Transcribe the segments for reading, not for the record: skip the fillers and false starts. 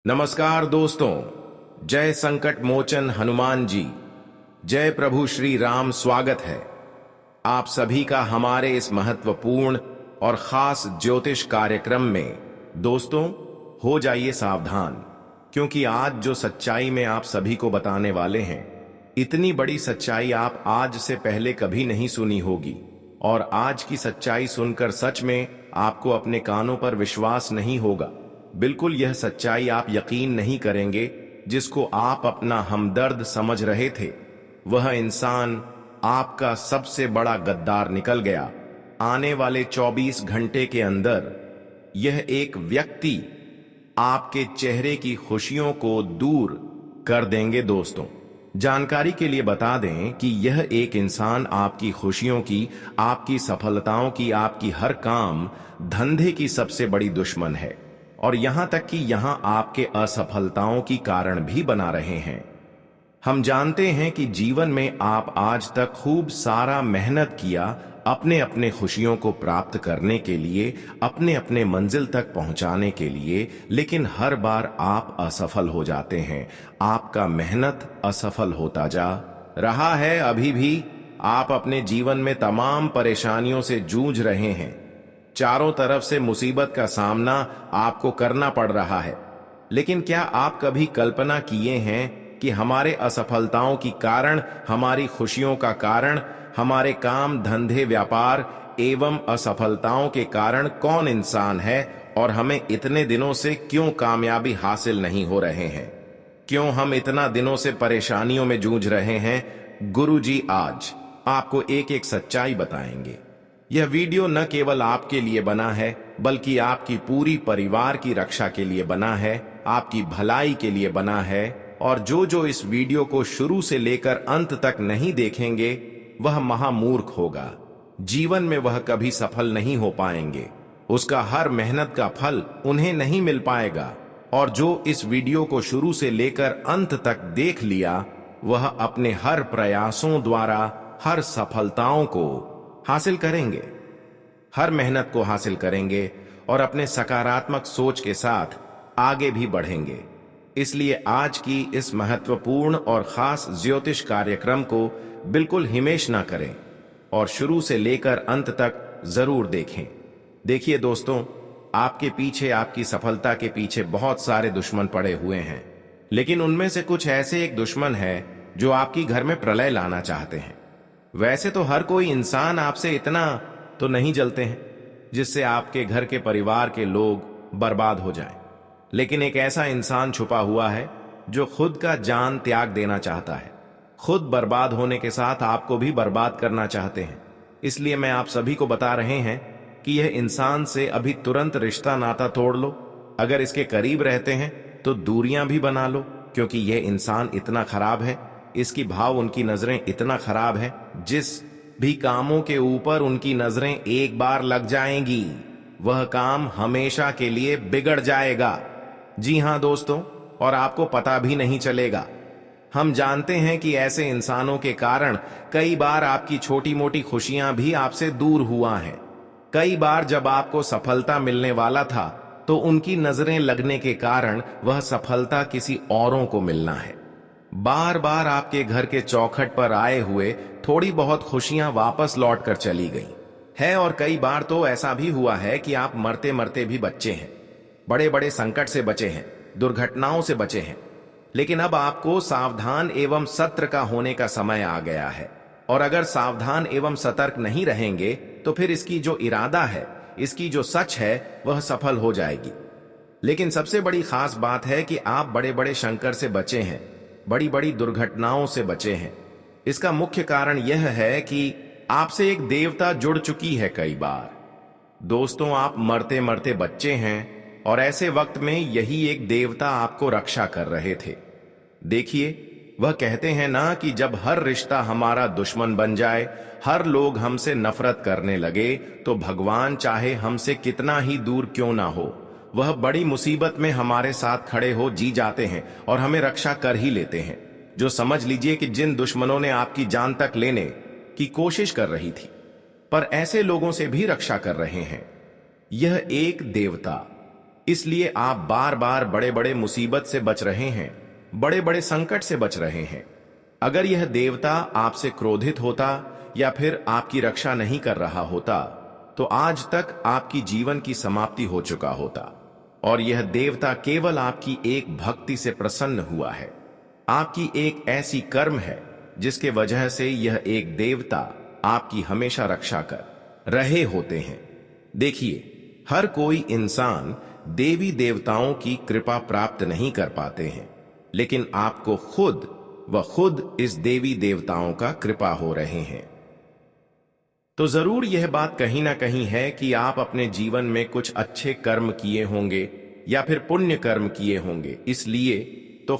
नमस्कार दोस्तों, जय संकट मोचन हनुमान जी, जय प्रभु श्री राम। स्वागत है आप सभी का हमारे इस महत्वपूर्ण और खास ज्योतिष कार्यक्रम में। दोस्तों, हो जाइए सावधान, क्योंकि आज जो सच्चाई में आप सभी को बताने वाले हैं, इतनी बड़ी सच्चाई आप आज से पहले कभी नहीं सुनी होगी। और आज की सच्चाई सुनकर सच में आपको अपने कानों पर विश्वास नहीं होगा। बिल्कुल यह सच्चाई आप यकीन नहीं करेंगे। जिसको आप अपना हमदर्द समझ रहे थे, वह इंसान आपका सबसे बड़ा गद्दार निकल गया। आने वाले 24 घंटे के अंदर यह एक व्यक्ति आपके चेहरे की खुशियों को दूर कर देंगे। दोस्तों, जानकारी के लिए बता दें कि यह एक इंसान आपकी खुशियों की, आपकी सफलताओं की, आपकी हर काम धंधे की सबसे बड़ी दुश्मन है। और यहां तक कि यहां आपके असफलताओं की कारण भी बना रहे हैं। हम जानते हैं कि जीवन में आप आज तक खूब सारा मेहनत किया अपने अपने खुशियों को प्राप्त करने के लिए, अपने अपने मंजिल तक पहुंचाने के लिए, लेकिन हर बार आप असफल हो जाते हैं। आपका मेहनत असफल होता जा रहा है। अभी भी आप अपने जीवन में तमाम परेशानियों से जूझ रहे हैं। चारों तरफ से मुसीबत का सामना आपको करना पड़ रहा है। लेकिन क्या आप कभी कल्पना किए हैं कि हमारे असफलताओं की कारण, हमारी खुशियों का कारण, हमारे काम धंधे व्यापार एवं असफलताओं के कारण कौन इंसान है, और हमें इतने दिनों से क्यों कामयाबी हासिल नहीं हो रहे हैं? क्यों हम इतना दिनों से परेशानियों में जूझ रहे हैं? गुरुजी आज आपको एक एक सच्चाई बताएंगे। यह वीडियो न केवल आपके लिए बना है, बल्कि आपकी पूरी परिवार की रक्षा के लिए बना है, आपकी भलाई के लिए बना है। और जो इस वीडियो को शुरू से लेकर अंत तक नहीं देखेंगे, वह महामूर्ख होगा। जीवन में वह कभी सफल नहीं हो पाएंगे। उसका हर मेहनत का फल उन्हें नहीं मिल पाएगा। और जो इस वीडियो को शुरू से लेकर अंत तक देख लिया, वह अपने हर प्रयासों द्वारा हर सफलताओं को हासिल करेंगे, हर मेहनत को हासिल करेंगे और अपने सकारात्मक सोच के साथ आगे भी बढ़ेंगे। इसलिए आज की इस महत्वपूर्ण और खास ज्योतिष कार्यक्रम को बिल्कुल हिमेश ना करें और शुरू से लेकर अंत तक जरूर देखें। देखिए दोस्तों, आपके पीछे, आपकी सफलता के पीछे बहुत सारे दुश्मन पड़े हुए हैं, लेकिन उनमें से कुछ ऐसे एक दुश्मन है जो आपकी घर में प्रलय लाना चाहते हैं। वैसे तो हर कोई इंसान आपसे इतना तो नहीं जलते हैं जिससे आपके घर के परिवार के लोग बर्बाद हो जाएं। लेकिन एक ऐसा इंसान छुपा हुआ है जो खुद का जान त्याग देना चाहता है, खुद बर्बाद होने के साथ आपको भी बर्बाद करना चाहते हैं। इसलिए मैं आप सभी को बता रहे हैं कि यह इंसान से अभी तुरंत रिश्ता नाता तोड़ लो। अगर इसके करीब रहते हैं तो दूरियां भी बना लो, क्योंकि यह इंसान इतना खराब है, इसकी भाव, उनकी नजरें इतना खराब है, जिस भी कामों के ऊपर उनकी नजरें एक बार लग जाएंगी, वह काम हमेशा के लिए बिगड़ जाएगा। जी हां दोस्तों, और आपको पता भी नहीं चलेगा। हम जानते हैं कि ऐसे इंसानों के कारण कई बार आपकी छोटी मोटी खुशियां भी आपसे दूर हुआ हैं। कई बार जब आपको सफलता मिलने वाला था, तो उनकी नजरें लगने के कारण वह सफलता किसी औरों को मिलना है। बार बार आपके घर के चौखट पर आए हुए थोड़ी बहुत खुशियां वापस लौट कर चली गई है। और कई बार तो ऐसा भी हुआ है कि आप मरते मरते भी बचे हैं, बड़े बड़े संकट से बचे हैं, दुर्घटनाओं से बचे हैं। लेकिन अब आपको सावधान एवं सतर्क का होने का समय आ गया है। और अगर सावधान एवं सतर्क नहीं रहेंगे तो फिर इसकी जो इरादा है, इसकी जो सच है, वह सफल हो जाएगी। लेकिन सबसे बड़ी खास बात है कि आप बड़े बड़े संकट से बचे हैं, बड़ी बड़ी दुर्घटनाओं से बचे हैं। इसका मुख्य कारण यह है कि आपसे एक देवता जुड़ चुकी है कई बार। दोस्तों, आप मरते मरते बच्चे हैं और ऐसे वक्त में यही एक देवता आपको रक्षा कर रहे थे। देखिए, वह कहते हैं ना कि जब हर रिश्ता हमारा दुश्मन बन जाए, हर लोग हमसे नफरत करने लगे, तो भगवान चाहे हमसे कितना ही दूर क्यों ना हो, वह बड़ी मुसीबत में हमारे साथ खड़े हो जी जाते हैं और हमें रक्षा कर ही लेते हैं। जो समझ लीजिए कि जिन दुश्मनों ने आपकी जान तक लेने की कोशिश कर रही थी, पर ऐसे लोगों से भी रक्षा कर रहे हैं। यह एक देवता इसलिए आप बार बार बड़े बड़े मुसीबत से बच रहे हैं, बड़े बड़े संकट से बच रहे हैं। अगर यह देवता आपसे क्रोधित होता या फिर आपकी रक्षा नहीं कर रहा होता तो आज तक आपकी जीवन की समाप्ति हो चुका होता। और यह देवता केवल आपकी एक भक्ति से प्रसन्न हुआ है। आपकी एक ऐसी कर्म है जिसके वजह से यह एक देवता आपकी हमेशा रक्षा कर रहे होते हैं। देखिए, हर कोई इंसान देवी देवताओं की कृपा प्राप्त नहीं कर पाते हैं, लेकिन आपको खुद इस देवी देवताओं का कृपा हो रहे हैं। तो जरूर यह बात कहीं ना कहीं है कि आप अपने जीवन में कुछ अच्छे कर्म किए होंगे या फिर पुण्य कर्म किए होंगे, इसलिए तो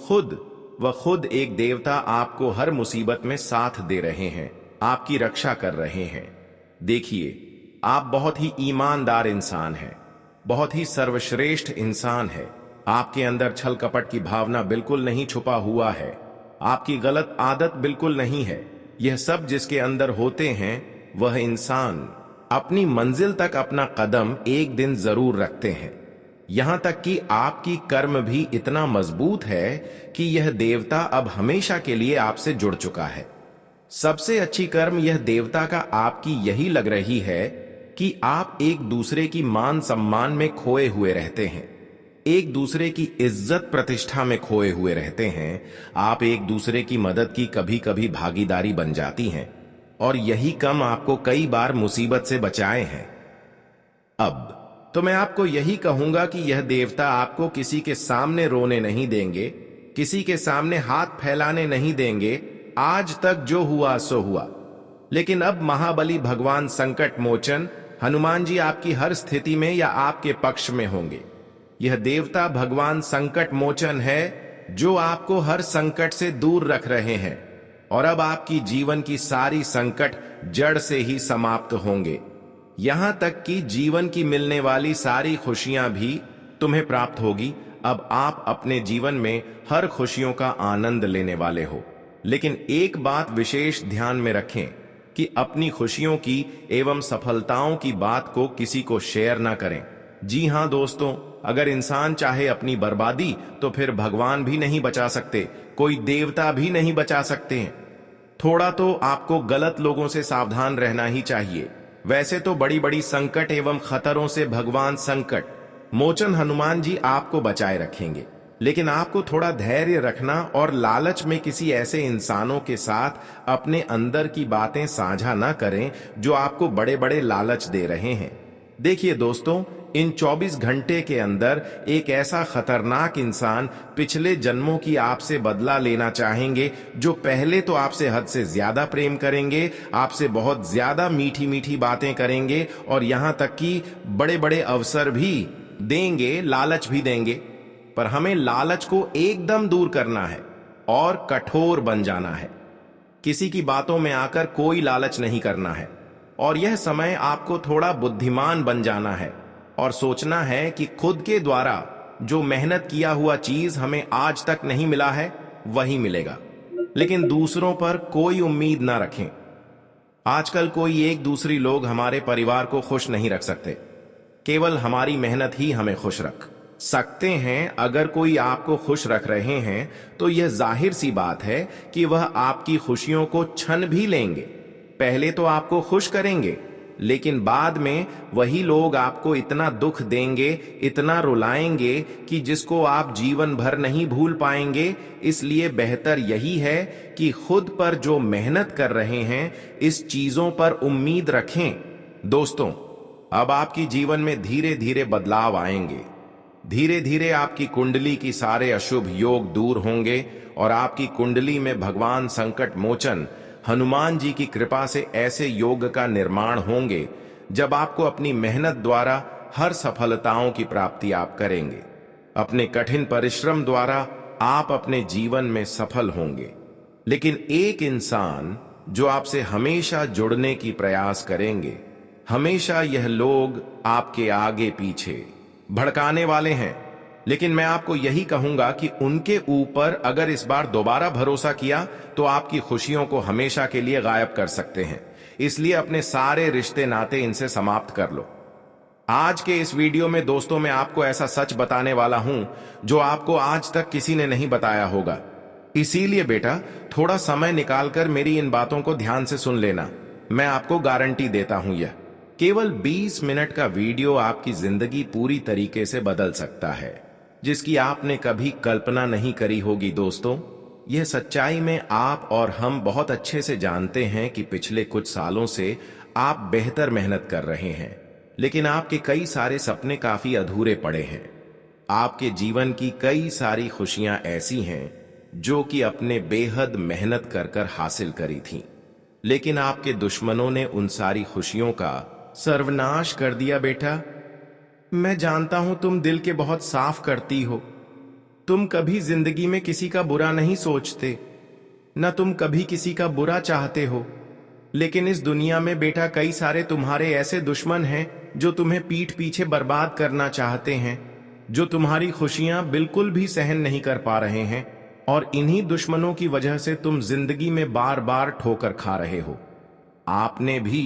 खुद एक देवता आपको हर मुसीबत में साथ दे रहे हैं, आपकी रक्षा कर रहे हैं। देखिए, आप बहुत ही ईमानदार इंसान हैं, बहुत ही सर्वश्रेष्ठ इंसान है। आपके अंदर छल कपट की भावना बिल्कुल नहीं छुपा हुआ है, आपकी गलत आदत बिल्कुल नहीं है। यह सब जिसके अंदर होते हैं वह इंसान अपनी मंजिल तक अपना कदम एक दिन जरूर रखते हैं। यहां तक कि आपकी कर्म भी इतना मजबूत है कि यह देवता अब हमेशा के लिए आपसे जुड़ चुका है। सबसे अच्छी कर्म यह देवता का आपकी यही लग रही है कि आप एक दूसरे की मान सम्मान में खोए हुए रहते हैं, एक दूसरे की इज्जत प्रतिष्ठा में खोए हुए रहते हैं। आप एक दूसरे की मदद की कभी कभी भागीदारी बन जाती हैं और यही कम आपको कई बार मुसीबत से बचाए हैं। अब तो मैं आपको यही कहूंगा कि यह देवता आपको किसी के सामने रोने नहीं देंगे, किसी के सामने हाथ फैलाने नहीं देंगे। आज तक जो हुआ सो हुआ, लेकिन अब महाबली भगवान संकट मोचन हनुमान जी आपकी हर स्थिति में या आपके पक्ष में होंगे। यह देवता भगवान संकट मोचन है जो आपको हर संकट से दूर रख रहे हैं और अब आपकी जीवन की सारी संकट जड़ से ही समाप्त होंगे। यहां तक कि जीवन की मिलने वाली सारी खुशियां भी तुम्हें प्राप्त होगी। अब आप अपने जीवन में हर खुशियों का आनंद लेने वाले हो, लेकिन एक बात विशेष ध्यान में रखें कि अपनी खुशियों की एवं सफलताओं की बात को किसी को शेयर ना करें। जी हां दोस्तों, अगर इंसान चाहे अपनी बर्बादी तो फिर भगवान भी नहीं बचा सकते, कोई देवता भी नहीं बचा सकते हैं। थोड़ा तो आपको गलत लोगों से सावधान रहना ही चाहिए। वैसे तो बड़ी बड़ी संकट एवं खतरों से भगवान संकट मोचन हनुमान जी आपको बचाए रखेंगे, लेकिन आपको थोड़ा धैर्य रखना और लालच में किसी ऐसे इंसानों के साथ अपने अंदर की बातें साझा ना करें जो आपको बड़े बड़े लालच दे रहे हैं। देखिए दोस्तों, इन 24 घंटे के अंदर एक ऐसा खतरनाक इंसान पिछले जन्मों की आपसे बदला लेना चाहेंगे, जो पहले तो आपसे हद से ज्यादा प्रेम करेंगे, आपसे बहुत ज्यादा मीठी मीठी बातें करेंगे और यहां तक कि बड़े बड़े अवसर भी देंगे, लालच भी देंगे। पर हमें लालच को एकदम दूर करना है और कठोर बन जाना है। किसी की बातों में आकर कोई लालच नहीं करना है और यह समय आपको थोड़ा बुद्धिमान बन जाना है और सोचना है कि खुद के द्वारा जो मेहनत किया हुआ चीज हमें आज तक नहीं मिला है वही मिलेगा, लेकिन दूसरों पर कोई उम्मीद ना रखें। आजकल कोई एक दूसरी लोग हमारे परिवार को खुश नहीं रख सकते, केवल हमारी मेहनत ही हमें खुश रख सकते हैं। अगर कोई आपको खुश रख रहे हैं तो यह जाहिर सी बात है कि वह आपकी खुशियों को छन भी लेंगे। पहले तो आपको खुश करेंगे, लेकिन बाद में वही लोग आपको इतना दुख देंगे, इतना रुलाएंगे कि जिसको आप जीवन भर नहीं भूल पाएंगे। इसलिए बेहतर यही है कि खुद पर जो मेहनत कर रहे हैं इस चीजों पर उम्मीद रखें। दोस्तों, अब आपकी जीवन में धीरे धीरे बदलाव आएंगे। धीरे धीरे आपकी कुंडली की सारे अशुभ योग दूर होंगे और आपकी कुंडली में भगवान संकट मोचन हनुमान जी की कृपा से ऐसे योग का निर्माण होंगे जब आपको अपनी मेहनत द्वारा हर सफलताओं की प्राप्ति आप करेंगे। अपने कठिन परिश्रम द्वारा आप अपने जीवन में सफल होंगे। लेकिन एक इंसान जो आपसे हमेशा जुड़ने की प्रयास करेंगे, हमेशा यह लोग आपके आगे पीछे भड़काने वाले हैं, लेकिन मैं आपको यही कहूंगा कि उनके ऊपर अगर इस बार दोबारा भरोसा किया तो आपकी खुशियों को हमेशा के लिए गायब कर सकते हैं। इसलिए अपने सारे रिश्ते नाते इनसे समाप्त कर लो। आज के इस वीडियो में दोस्तों मैं आपको ऐसा सच बताने वाला हूं जो आपको आज तक किसी ने नहीं बताया होगा। इसीलिए बेटा थोड़ा समय निकालकर मेरी इन बातों को ध्यान से सुन लेना। मैं आपको गारंटी देता हूं यह केवल 20 मिनट का वीडियो आपकी जिंदगी पूरी तरीके से बदल सकता है, जिसकी आपने कभी कल्पना नहीं करी होगी। दोस्तों, यह सच्चाई में आप और हम बहुत अच्छे से जानते हैं कि पिछले कुछ सालों से आप बेहतर मेहनत कर रहे हैं, लेकिन आपके कई सारे सपने काफी अधूरे पड़े हैं। आपके जीवन की कई सारी खुशियां ऐसी हैं जो कि अपने बेहद मेहनत कर कर हासिल करी थीं, लेकिन आपके दुश्मनों ने उन सारी खुशियों का सर्वनाश कर दिया। बेटा, मैं जानता हूं तुम दिल के बहुत साफ करती हो। तुम कभी जिंदगी में किसी का बुरा नहीं सोचते, न तुम कभी किसी का बुरा चाहते हो। लेकिन इस दुनिया में बेटा कई सारे तुम्हारे ऐसे दुश्मन हैं जो तुम्हें पीठ पीछे बर्बाद करना चाहते हैं, जो तुम्हारी खुशियां बिल्कुल भी सहन नहीं कर पा रहे हैं, और इन्हीं दुश्मनों की वजह से तुम जिंदगी में बार बार ठोकर खा रहे हो। आपने भी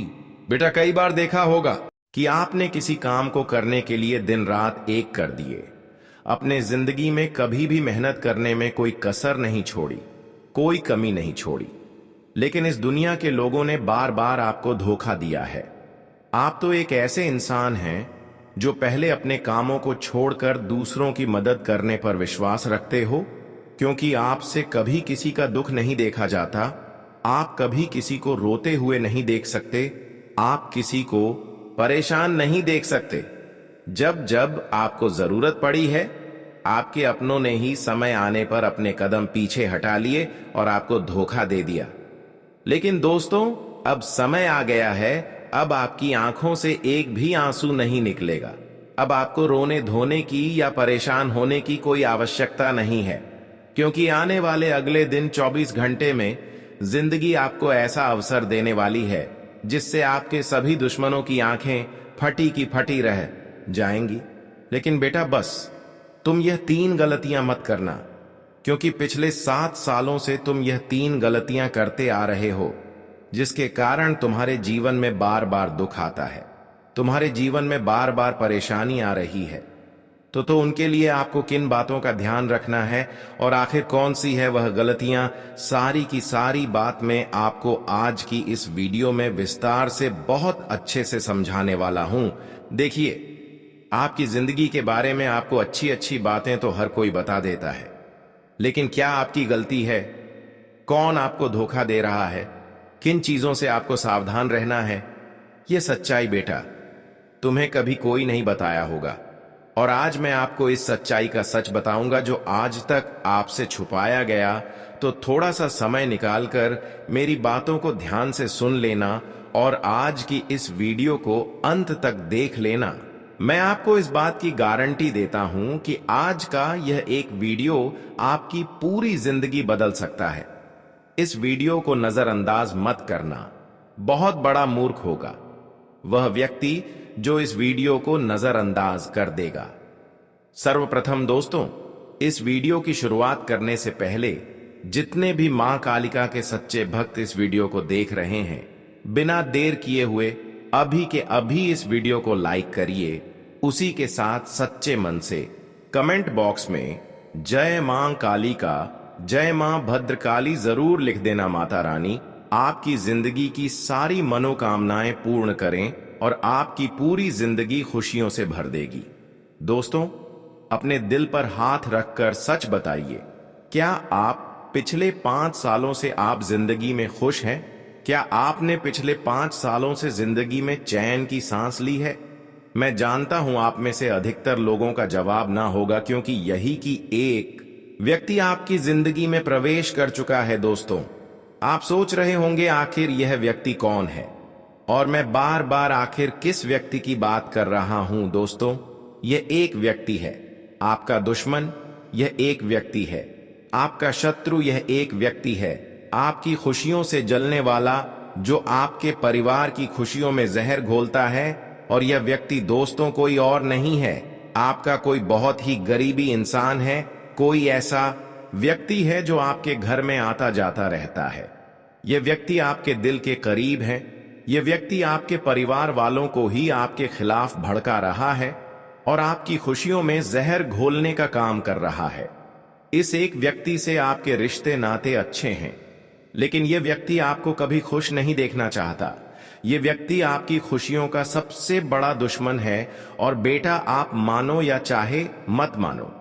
बेटा कई बार देखा होगा कि आपने किसी काम को करने के लिए दिन रात एक कर दिए। अपने जिंदगी में कभी भी मेहनत करने में कोई कसर नहीं छोड़ी, कोई कमी नहीं छोड़ी, लेकिन इस दुनिया के लोगों ने बार बार आपको धोखा दिया है। आप तो एक ऐसे इंसान हैं जो पहले अपने कामों को छोड़कर दूसरों की मदद करने पर विश्वास रखते हो, क्योंकि आपसे कभी किसी का दुख नहीं देखा जाता। आप कभी किसी को रोते हुए नहीं देख सकते, आप किसी को परेशान नहीं देख सकते। जब जब आपको जरूरत पड़ी है, आपके अपनों ने ही समय आने पर अपने कदम पीछे हटा लिए और आपको धोखा दे दिया। लेकिन दोस्तों, अब समय आ गया है, अब आपकी आंखों से एक भी आंसू नहीं निकलेगा। अब आपको रोने धोने की या परेशान होने की कोई आवश्यकता नहीं है, क्योंकि आने वाले अगले दिन 24 घंटे में जिंदगी आपको ऐसा अवसर देने वाली है जिससे आपके सभी दुश्मनों की आंखें फटी की फटी रह जाएंगी। लेकिन बेटा बस तुम यह 3 गलतियां मत करना, क्योंकि पिछले 7 सालों से तुम यह 3 गलतियां करते आ रहे हो, जिसके कारण तुम्हारे जीवन में बार बार दुख आता है, तुम्हारे जीवन में बार बार परेशानी आ रही है। तो उनके लिए आपको किन बातों का ध्यान रखना है और आखिर कौन सी है वह गलतियां, सारी की सारी बात मैं आपको आज की इस वीडियो में विस्तार से बहुत अच्छे से समझाने वाला हूं। देखिए, आपकी जिंदगी के बारे में आपको अच्छी अच्छी बातें तो हर कोई बता देता है, लेकिन क्या आपकी गलती है? कौन आपको धोखा दे रहा है? किन चीजों से आपको सावधान रहना है? यह सच्चाई बेटा तुम्हें कभी कोई नहीं बताया होगा, और आज मैं आपको इस सच्चाई का सच बताऊंगा जो आज तक आपसे छुपाया गया। तो थोड़ा सा समय निकालकर मेरी बातों को ध्यान से सुन लेना और आज की इस वीडियो को अंत तक देख लेना। मैं आपको इस बात की गारंटी देता हूं कि आज का यह एक वीडियो आपकी पूरी जिंदगी बदल सकता है। इस वीडियो को नजरअंदाज मत करना। बहुत बड़ा मूर्ख होगा वह व्यक्ति जो इस वीडियो को नजरअंदाज कर देगा। सर्वप्रथम दोस्तों, इस वीडियो की शुरुआत करने से पहले जितने भी मां कालिका के सच्चे भक्त इस वीडियो को देख रहे हैं, बिना देर किए हुए अभी के अभी इस वीडियो को लाइक करिए। उसी के साथ सच्चे मन से कमेंट बॉक्स में जय मां कालिका, जय मां भद्रकाली जरूर लिख देना। माता रानी आपकी जिंदगी की सारी मनोकामनाएं पूर्ण करें और आपकी पूरी जिंदगी खुशियों से भर देगी। दोस्तों, अपने दिल पर हाथ रखकर सच बताइए, क्या आप पिछले 5 सालों से आप जिंदगी में खुश हैं? क्या आपने पिछले 5 सालों से जिंदगी में चैन की सांस ली है? मैं जानता हूं आप में से अधिकतर लोगों का जवाब ना होगा, क्योंकि यही की एक व्यक्ति आपकी जिंदगी में प्रवेश कर चुका है। दोस्तों, आप सोच रहे होंगे आखिर यह व्यक्ति कौन है, और मैं बार बार आखिर किस व्यक्ति की बात कर रहा हूं। दोस्तों, यह एक व्यक्ति है, आपका दुश्मन यह एक व्यक्ति है, आपका शत्रु यह एक व्यक्ति है, आपकी खुशियों से जलने वाला जो आपके परिवार की खुशियों में जहर घोलता है, और यह व्यक्ति दोस्तों कोई और नहीं है, आपका कोई बहुत ही गरीबी इंसान है, कोई ऐसा व्यक्ति है जो आपके घर में आता जाता रहता है। यह व्यक्ति आपके दिल के करीब है, ये व्यक्ति आपके परिवार वालों को ही आपके खिलाफ भड़का रहा है और आपकी खुशियों में जहर घोलने का काम कर रहा है। इस एक व्यक्ति से आपके रिश्ते नाते अच्छे हैं, लेकिन यह व्यक्ति आपको कभी खुश नहीं देखना चाहता। ये व्यक्ति आपकी खुशियों का सबसे बड़ा दुश्मन है और बेटा, आप मानो या चाहे मत मानो,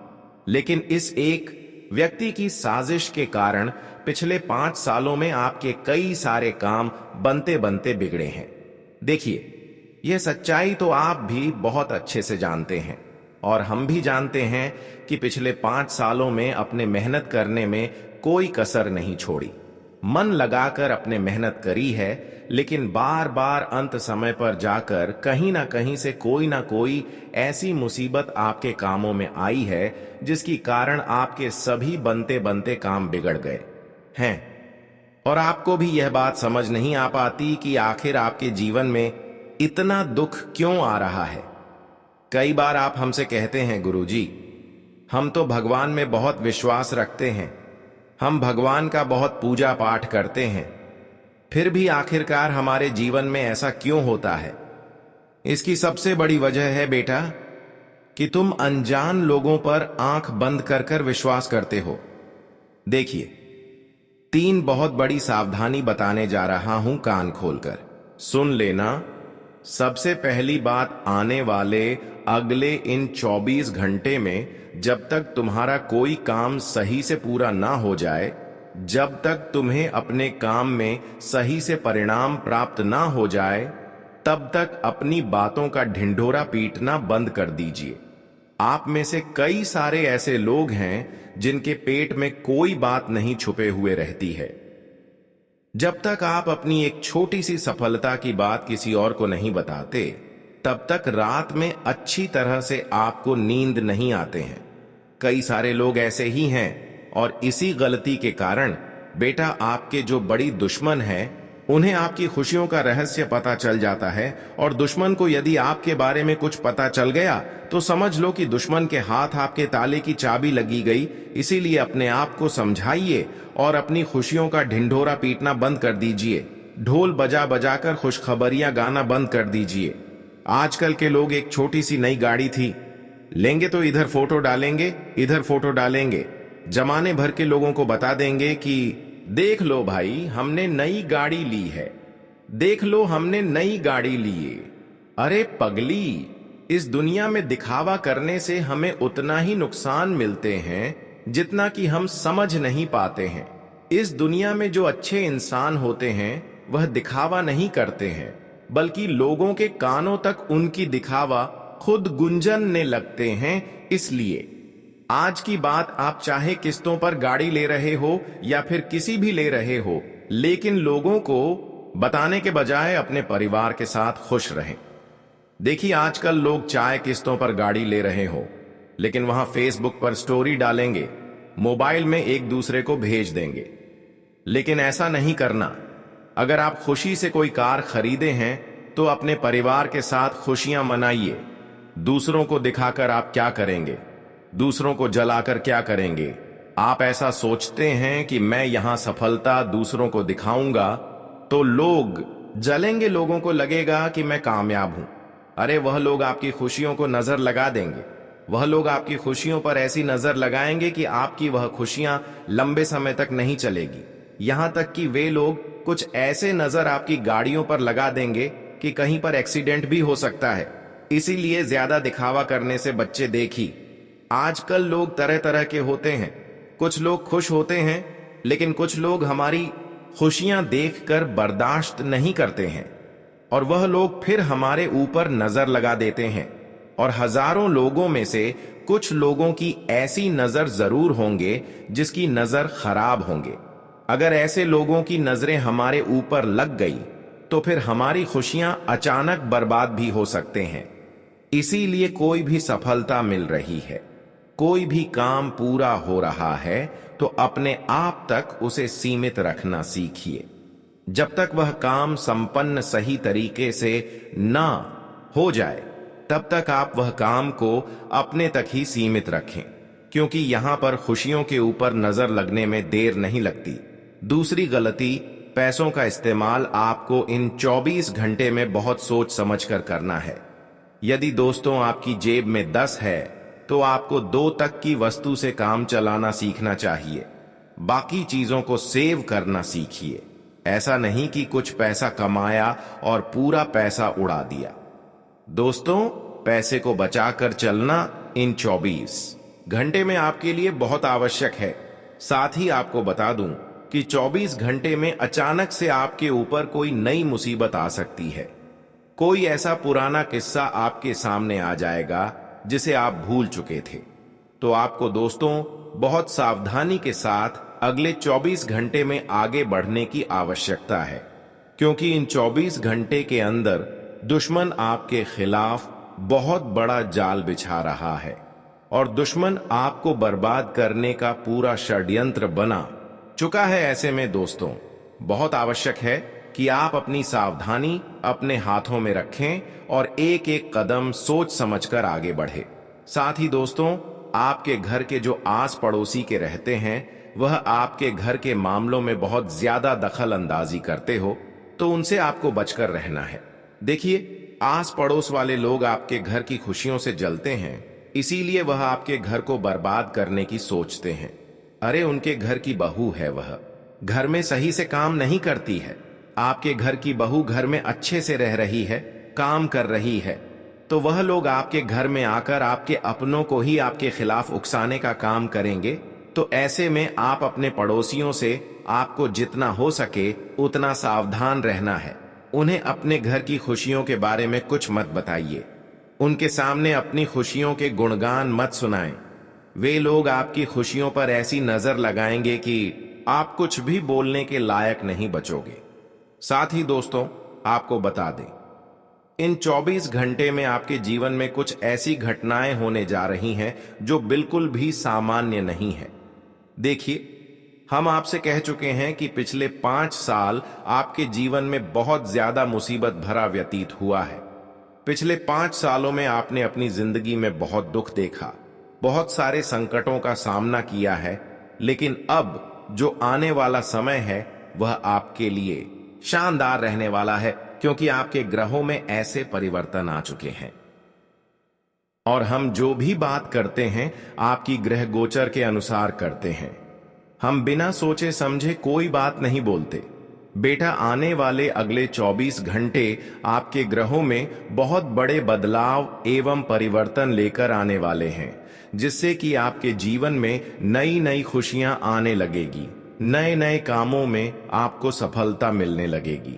लेकिन इस एक व्यक्ति की साजिश के कारण पिछले 5 सालों में आपके कई सारे काम बनते बनते बिगड़े हैं। देखिए, यह सच्चाई तो आप भी बहुत अच्छे से जानते हैं और हम भी जानते हैं कि पिछले 5 सालों में अपने मेहनत करने में कोई कसर नहीं छोड़ी। मन लगाकर अपने मेहनत करी है, लेकिन बार बार अंत समय पर जाकर कहीं ना कहीं से कोई ना कोई ऐसी मुसीबत आपके कामों में आई है जिसकी कारण आपके सभी बनते बनते काम बिगड़ गए हैं। और आपको भी यह बात समझ नहीं आ पाती कि आखिर आपके जीवन में इतना दुख क्यों आ रहा है। कई बार आप हमसे कहते हैं, गुरुजी, हम तो भगवान में बहुत विश्वास रखते हैं, हम भगवान का बहुत पूजा पाठ करते हैं, फिर भी आखिरकार हमारे जीवन में ऐसा क्यों होता है। इसकी सबसे बड़ी वजह है बेटा कि तुम अनजान लोगों पर आंख बंद कर कर विश्वास करते हो। देखिए, 3 बहुत बड़ी सावधानी बताने जा रहा हूं, कान खोलकर सुन लेना। सबसे पहली बात, आने वाले अगले इन 24 घंटे में जब तक तुम्हारा कोई काम सही से पूरा ना हो जाए, जब तक तुम्हें अपने काम में सही से परिणाम प्राप्त ना हो जाए, तब तक अपनी बातों का ढिंढोरा पीटना बंद कर दीजिए। आप में से कई सारे ऐसे लोग हैं जिनके पेट में कोई बात नहीं छुपे हुए रहती है। जब तक आप अपनी एक छोटी सी सफलता की बात किसी और को नहीं बताते, तब तक रात में अच्छी तरह से आपको नींद नहीं आते हैं। कई सारे लोग ऐसे ही हैं और इसी गलती के कारण बेटा, आपके जो बड़ी दुश्मन है उन्हें आपकी खुशियों का रहस्य पता चल जाता है, और दुश्मन को यदि आपके बारे में कुछ पता चल गया तो समझ लो कि दुश्मन के हाथ आपके ताले की चाबी लगी गई। इसीलिए अपने आप को समझाइए और अपनी खुशियों का ढिंढोरा पीटना बंद कर दीजिए। ढोल बजा बजाकर खुशखबरियां गाना बंद कर दीजिए। आजकल के लोग एक छोटी सी नई गाड़ी थी, लेंगे तो इधर फोटो डालेंगे, इधर फोटो डालेंगे, जमाने भर के लोगों को बता देंगे कि देख लो भाई, हमने नई गाड़ी ली है, देख लो हमने नई गाड़ी ली है। अरे पगली, इस दुनिया में दिखावा करने से हमें उतना ही नुकसान मिलते हैं जितना कि हम समझ नहीं पाते हैं। इस दुनिया में जो अच्छे इंसान होते हैं वह दिखावा नहीं करते हैं, बल्कि लोगों के कानों तक उनकी दिखावा खुद गुंजनने लगते हैं। इसलिए आज की बात, आप चाहे किस्तों पर गाड़ी ले रहे हो या फिर किसी भी ले रहे हो, लेकिन लोगों को बताने के बजाय अपने परिवार के साथ खुश रहें। देखिए, आजकल लोग चाहे किस्तों पर गाड़ी ले रहे हो, लेकिन वहां फेसबुक पर स्टोरी डालेंगे, मोबाइल में एक दूसरे को भेज देंगे। लेकिन ऐसा नहीं करना। अगर आप खुशी से कोई कार खरीदे हैं तो अपने परिवार के साथ खुशियां मनाइए। दूसरों को दिखाकर आप क्या करेंगे? दूसरों को जलाकर क्या करेंगे? आप ऐसा सोचते हैं कि मैं यहां सफलता दूसरों को दिखाऊंगा तो लोग जलेंगे, लोगों को लगेगा कि मैं कामयाब हूं। अरे वह लोग आपकी खुशियों को नजर लगा देंगे। वह लोग आपकी खुशियों पर ऐसी नजर लगाएंगे कि आपकी वह खुशियां लंबे समय तक नहीं चलेगी। यहां तक कि वे लोग कुछ ऐसे नजर आपकी गाड़ियों पर लगा देंगे कि कहीं पर एक्सीडेंट भी हो सकता है। इसीलिए ज्यादा दिखावा करने से बच्चे देखी। आजकल लोग तरह तरह के होते हैं। कुछ लोग खुश होते हैं, लेकिन कुछ लोग हमारी खुशियां देखकर बर्दाश्त नहीं करते हैं और वह लोग फिर हमारे ऊपर नजर लगा देते हैं। और हजारों लोगों में से कुछ लोगों की ऐसी नजर जरूर होंगे जिसकी नजर खराब होंगे। अगर ऐसे लोगों की नजरें हमारे ऊपर लग गई तो फिर हमारी खुशियां अचानक बर्बाद भी हो सकते हैं। इसीलिए कोई भी सफलता मिल रही है, कोई भी काम पूरा हो रहा है, तो अपने आप तक उसे सीमित रखना सीखिए। जब तक वह काम संपन्न सही तरीके से ना हो जाए, तब तक आप वह काम को अपने तक ही सीमित रखें, क्योंकि यहां पर खुशियों के ऊपर नजर लगने में देर नहीं लगती। दूसरी गलती, पैसों का इस्तेमाल आपको इन 24 घंटे में बहुत सोच समझ कर करना है। यदि दोस्तों आपकी जेब में 10 है तो आपको 2 तक की वस्तु से काम चलाना सीखना चाहिए। बाकी चीजों को सेव करना सीखिए। ऐसा नहीं कि कुछ पैसा कमाया और पूरा पैसा उड़ा दिया। दोस्तों, पैसे को बचाकर चलना इन 24 घंटे में आपके लिए बहुत आवश्यक है। साथ ही आपको बता दूं कि 24 घंटे में अचानक से आपके ऊपर कोई नई मुसीबत आ सकती है। कोई ऐसा पुराना किस्सा आपके सामने आ जाएगा जिसे आप भूल चुके थे। तो आपको दोस्तों बहुत सावधानी के साथ अगले 24 घंटे में आगे बढ़ने की आवश्यकता है, क्योंकि इन 24 घंटे के अंदर दुश्मन आपके खिलाफ बहुत बड़ा जाल बिछा रहा है और दुश्मन आपको बर्बाद करने का पूरा षड्यंत्र बना चुका है। ऐसे में दोस्तों बहुत आवश्यक है कि आप अपनी सावधानी अपने हाथों में रखें और एक एक कदम सोच समझकर आगे बढ़े। साथ ही दोस्तों, आपके घर के जो आस पड़ोसी के रहते हैं वह आपके घर के मामलों में बहुत ज्यादा दखल अंदाजी करते हो, तो उनसे आपको बचकर रहना है। देखिए, आस पड़ोस वाले लोग आपके घर की खुशियों से जलते हैं, इसीलिए वह आपके घर को बर्बाद करने की सोचते हैं। अरे उनके घर की बहू है, वह घर में सही से काम नहीं करती है। आपके घर की बहू घर में अच्छे से रह रही है, काम कर रही है, तो वह लोग आपके घर में आकर आपके अपनों को ही आपके खिलाफ उकसाने का काम करेंगे। तो ऐसे में आप अपने पड़ोसियों से आपको जितना हो सके उतना सावधान रहना है। उन्हें अपने घर की खुशियों के बारे में कुछ मत बताइए। उनके सामने अपनी खुशियों के गुणगान मत सुनाएं। वे लोग आपकी खुशियों पर ऐसी नजर लगाएंगे कि आप कुछ भी बोलने के लायक नहीं बचोगे। साथ ही दोस्तों, आपको बता दें, इन 24 घंटे में आपके जीवन में कुछ ऐसी घटनाएं होने जा रही हैं जो बिल्कुल भी सामान्य नहीं है। देखिए, हम आपसे कह चुके हैं कि पिछले 5 साल आपके जीवन में बहुत ज्यादा मुसीबत भरा व्यतीत हुआ है। पिछले 5 सालों में आपने अपनी जिंदगी में बहुत दुख देखा, बहुत सारे संकटों का सामना किया है, लेकिन अब जो आने वाला समय है वह आपके लिए शानदार रहने वाला है, क्योंकि आपके ग्रहों में ऐसे परिवर्तन आ चुके हैं। और हम जो भी बात करते हैं आपकी ग्रह गोचर के अनुसार करते हैं। हम बिना सोचे समझे कोई बात नहीं बोलते। बेटा, आने वाले अगले 24 घंटे आपके ग्रहों में बहुत बड़े बदलाव एवं परिवर्तन लेकर आने वाले हैं, जिससे कि आपके जीवन में नई नई खुशियां आने लगेगी। नए नए कामों में आपको सफलता मिलने लगेगी।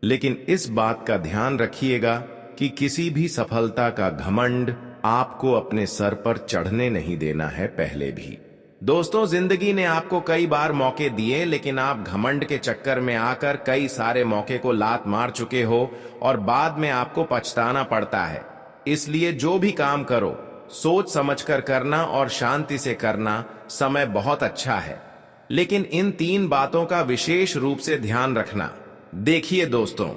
लेकिन इस बात का ध्यान रखिएगा कि किसी भी सफलता का घमंड आपको अपने सर पर चढ़ने नहीं देना है। पहले भी दोस्तों, जिंदगी ने आपको कई बार मौके दिए, लेकिन आप घमंड के चक्कर में आकर कई सारे मौके को लात मार चुके हो और बाद में आपको पछताना पड़ता है। इसलिए जो भी काम करो सोच समझकर करना और शांति से करना। समय बहुत अच्छा है, लेकिन इन 3 बातों का विशेष रूप से ध्यान रखना। देखिए दोस्तों,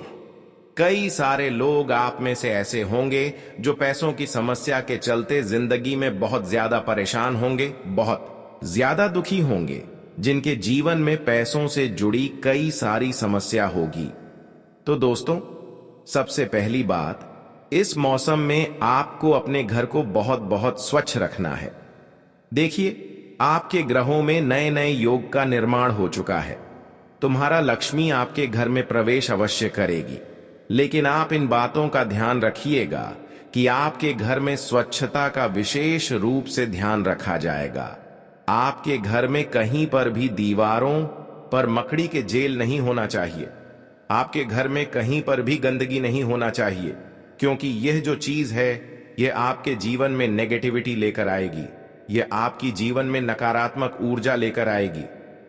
कई सारे लोग आप में से ऐसे होंगे जो पैसों की समस्या के चलते जिंदगी में बहुत ज्यादा परेशान होंगे, बहुत ज्यादा दुखी होंगे, जिनके जीवन में पैसों से जुड़ी कई सारी समस्या होगी। तो दोस्तों, सबसे पहली बात, इस मौसम में आपको अपने घर को बहुत बहुत स्वच्छ रखना है। देखिए, आपके ग्रहों में नए नए योग का निर्माण हो चुका है। तुम्हारा लक्ष्मी आपके घर में प्रवेश अवश्य करेगी, लेकिन आप इन बातों का ध्यान रखिएगा कि आपके घर में स्वच्छता का विशेष रूप से ध्यान रखा जाएगा। आपके घर में कहीं पर भी दीवारों पर मकड़ी के जेल नहीं होना चाहिए। आपके घर में कहीं पर भी गंदगी नहीं होना चाहिए, क्योंकि यह जो चीज है यह आपके जीवन में नेगेटिविटी लेकर आएगी। यह आपकी जीवन में नकारात्मक ऊर्जा लेकर आएगी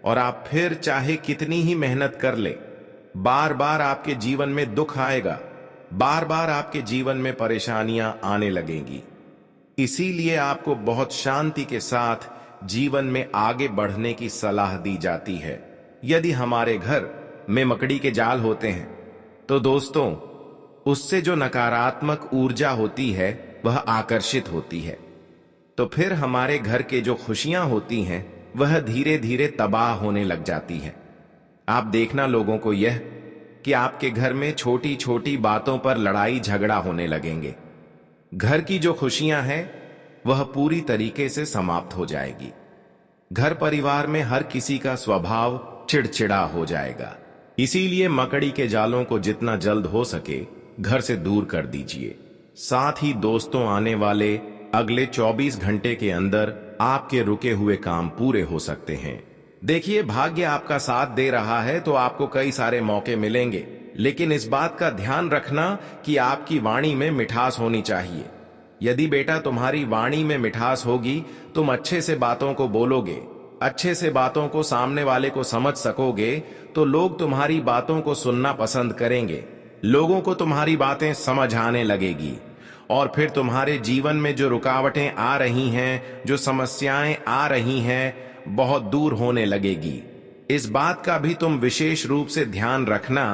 और आप फिर चाहे कितनी ही मेहनत कर ले, बार बार आपके जीवन में दुख आएगा, बार बार आपके जीवन में परेशानियां आने लगेंगी। इसीलिए आपको बहुत शांति के साथ जीवन में आगे बढ़ने की सलाह दी जाती है। यदि हमारे घर में मकड़ी के जाल होते हैं तो दोस्तों, उससे जो नकारात्मक ऊर्जा होती है वह आकर्षित होती है, तो फिर हमारे घर के जो खुशियां होती हैं वह धीरे धीरे तबाह होने लग जाती है। आप देखना लोगों को यह कि आपके घर में छोटी छोटी बातों पर लड़ाई झगड़ा होने लगेंगे। घर की जो खुशियां हैं वह पूरी तरीके से समाप्त हो जाएगी। घर परिवार में हर किसी का स्वभाव चिड़चिड़ा हो जाएगा। इसीलिए मकड़ी के जालों को जितना जल्द हो सके घर से दूर कर दीजिए। साथ ही दोस्तों, आने वाले अगले 24 घंटे के अंदर आपके रुके हुए काम पूरे हो सकते हैं। देखिए, भाग्य आपका साथ दे रहा है तो आपको कई सारे मौके मिलेंगे, लेकिन इस बात का ध्यान रखना कि आपकी वाणी में मिठास होनी चाहिए। यदि बेटा तुम्हारी वाणी में मिठास होगी, तुम अच्छे से बातों को बोलोगे, अच्छे से बातों को सामने वाले को समझ सकोगे, तो लोग तुम्हारी बातों को सुनना पसंद करेंगे। लोगों को तुम्हारी बातें समझ आने लगेगी और फिर तुम्हारे जीवन में जो रुकावटें आ रही हैं, जो समस्याएं आ रही हैं, बहुत दूर होने लगेगी। इस बात का भी तुम विशेष रूप से ध्यान रखना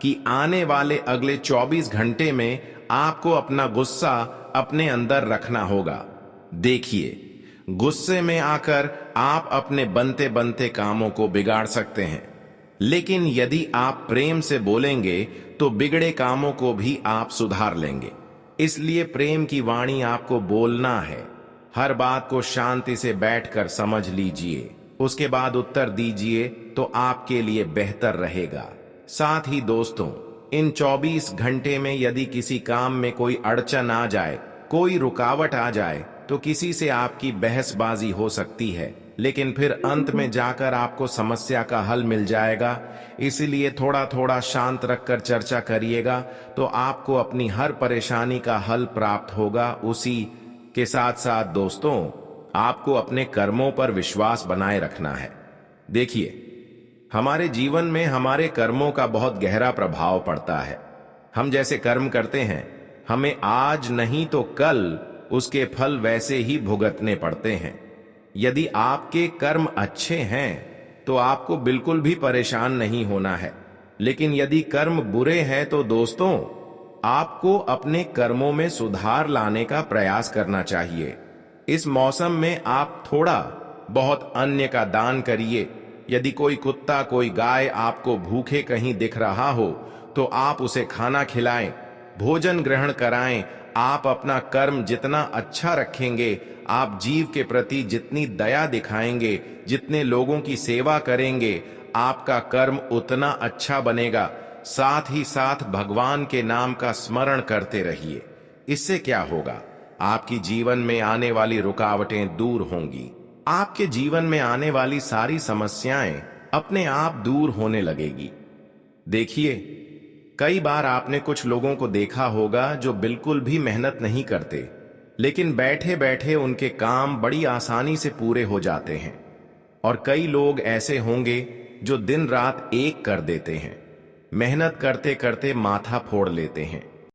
कि आने वाले अगले 24 घंटे में आपको अपना गुस्सा अपने अंदर रखना होगा। देखिए, गुस्से में आकर आप अपने बनते बनते कामों को बिगाड़ सकते हैं, लेकिन यदि आप प्रेम से बोलेंगे तो बिगड़े कामों को भी आप सुधार लेंगे। इसलिए प्रेम की वाणी आपको बोलना है। हर बात को शांति से बैठकर समझ लीजिए, उसके बाद उत्तर दीजिए तो आपके लिए बेहतर रहेगा। साथ ही दोस्तों, इन 24 घंटे में यदि किसी काम में कोई अड़चन आ जाए, कोई रुकावट आ जाए, तो किसी से आपकी बहसबाजी हो सकती है, लेकिन फिर अंत में जाकर आपको समस्या का हल मिल जाएगा। इसीलिए थोड़ा थोड़ा शांत रखकर चर्चा करिएगा तो आपको अपनी हर परेशानी का हल प्राप्त होगा। उसी के साथ साथ दोस्तों, आपको अपने कर्मों पर विश्वास बनाए रखना है। देखिए, हमारे जीवन में हमारे कर्मों का बहुत गहरा प्रभाव पड़ता है। हम जैसे कर्म करते हैं, हमें आज नहीं तो कल उसके फल वैसे ही भुगतने पड़ते हैं। यदि आपके कर्म अच्छे हैं तो आपको बिल्कुल भी परेशान नहीं होना है, लेकिन यदि कर्म बुरे हैं तो दोस्तों, आपको अपने कर्मों में सुधार लाने का प्रयास करना चाहिए। इस मौसम में आप थोड़ा बहुत अन्य का दान करिए। यदि कोई कुत्ता, कोई गाय आपको भूखे कहीं दिख रहा हो तो आप उसे खाना खिलाएं, भोजन ग्रहण कराएं। आप अपना कर्म जितना अच्छा रखेंगे, आप जीव के प्रति जितनी दया दिखाएंगे, जितने लोगों की सेवा करेंगे, आपका कर्म उतना अच्छा बनेगा। साथ ही साथ भगवान के नाम का स्मरण करते रहिए। इससे क्या होगा, आपकी जीवन में आने वाली रुकावटें दूर होंगी। आपके जीवन में आने वाली सारी समस्याएं अपने आप दूर होने लगेगी। देखिए, कई बार आपने कुछ लोगों को देखा होगा जो बिल्कुल भी मेहनत नहीं करते, लेकिन बैठे बैठे उनके काम बड़ी आसानी से पूरे हो जाते हैं। और कई लोग ऐसे होंगे जो दिन रात एक कर देते हैं, मेहनत करते करते माथा फोड़ लेते हैं,